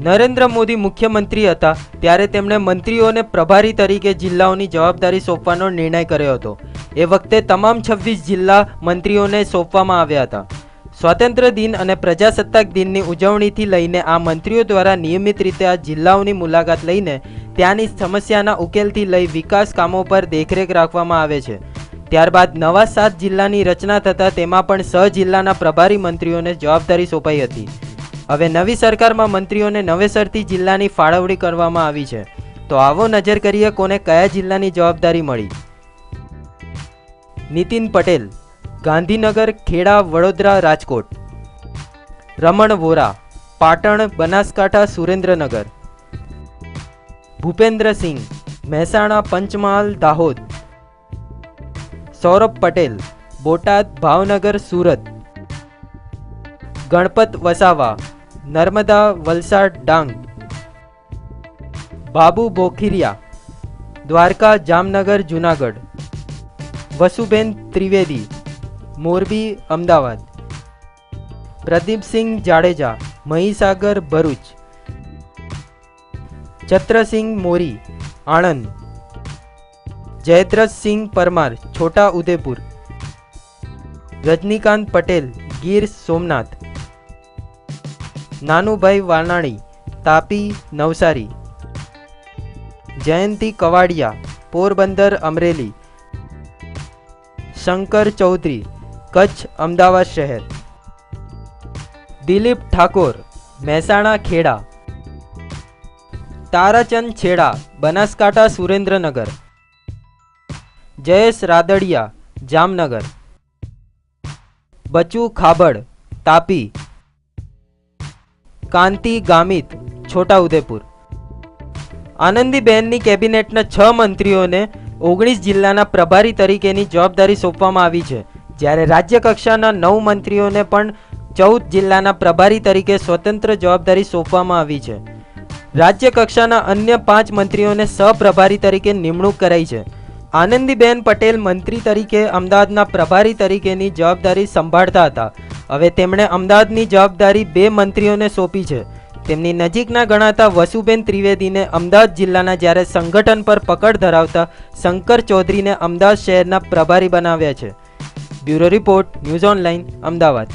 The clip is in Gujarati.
નરેન્દ્ર મોદી મુખ્યમંત્રી હતા ત્યારે તેમણે મંત્રીઓને પ્રભારી તરીકે જિલ્લાઓની જવાબદારી સોંપવાનો નિર્ણય કર્યો હતો। એ વખતે તમામ 26 જિલ્લા મંત્રીઓને સોંપવામાં આવ્યા હતા। સ્વાતંત્ર્ય દિન અને પ્રજાસત્તાક દિનની ઉજવણીથી લઈને આ મંત્રીઓ દ્વારા નિયમિત રીતે આ જિલ્લાઓની મુલાકાત લઈને ત્યાંની સમસ્યાના ઉકેલથી લઈ વિકાસ કામો પર દેખરેખ રાખવામાં આવે છે। ત્યારબાદ નવા 7 જિલ્લાની રચના થતાં તેમાં પણ 6 જિલ્લાના પ્રભારી મંત્રીઓને જવાબદારી સોંપાઈ હતી। હવે નવી સરકારમાં મંત્રીઓને નવેસરથી જિલ્લાની ફાળવણી કરવામાં આવી છે। તો આવો નજર કરીએ કોને કયા જિલ્લાની જવાબદારી મળી। નીતિન પટેલ, ગાંધીનગર, ખેડા, વડોદરા, રાજકોટ। રમણ વોરા, પાટણ, બનાસકાંઠા, સુરેન્દ્રનગર। ભૂપેન્દ્રસિંહ, મહેસાણા, પંચમહાલ, દાહોદ। સૌરભ પટેલ, બોટાદ, ભાવનગર, સુરત। ગણપત વસાવા, નર્મદા, વલસાડ, ડાંગ। બાબુ બોખીરિયા, દ્વારકા, જામનગર, જુનાગઢ। વસુબેન ત્રિવેદી, મોરબી, અમદાવાદ। પ્રદીપસિંહ જાડેજા, મહીસાગર, ભરૂચ। છત્રસિંહ મોરી, આણંદ। જયદ્રથસિંહ પરમાર, છોટા ઉદેપુર। રજનીકાંત પટેલ, ગીર સોમનાથ। નાનુભાઈ વાનાણી, તાપી, નવસારી। જયંતી કવાડિયા, પોરબંદર, અમરેલી। શંકર ચૌધરી, કચ્છ, અમદાવાદ શહેર। દિલીપ ઠાકોર, મહેસાણા, ખેડા। તારાચંદ છેડા, બનાસકાંઠા, સુરેન્દ્રનગર। જયેશ રાદડિયા, જામનગર। બચુ ખાબડ, તાપી। કાંતિ ગામિત, છોટા ઉદેપુર। આનંદીબેનની કેબિનેટના 6 મંત્રીઓને 19 જિલ્લાના પ્રભારી તરીકેની જવાબદારી સોંપવામાં આવી છે, જ્યારે રાજ્ય કક્ષાના 9 મંત્રીઓને પણ 14 જિલ્લાના પ્રભારી તરીકે સ્વતંત્ર જવાબદારી સોંપવામાં આવી છે। રાજ્ય કક્ષાના અન્ય 5 મંત્રીઓને સહપ્રભારી તરીકે નિમણૂક કરાઈ છે। આનંદીબેન પટેલ મંત્રી તરીકે અમદાવાદના પ્રભારી તરીકેની જવાબદારી સંભાળતા હતા। હવે તેમણે અમદાવાદની જવાબદારી 2 મંત્રીઓને સોંપી છે। તેમની નજીકના ગણાતા વસુબેન ત્રિવેદીને અમદાવાદ જિલ્લાના જ્યારે સંગઠન પર પકડ ધરાવતા શંકર ચૌધરીને અમદાવાદ શહેરના પ્રભારી બનાવ્યા છે। Bureau report, news online, Ahmedabad.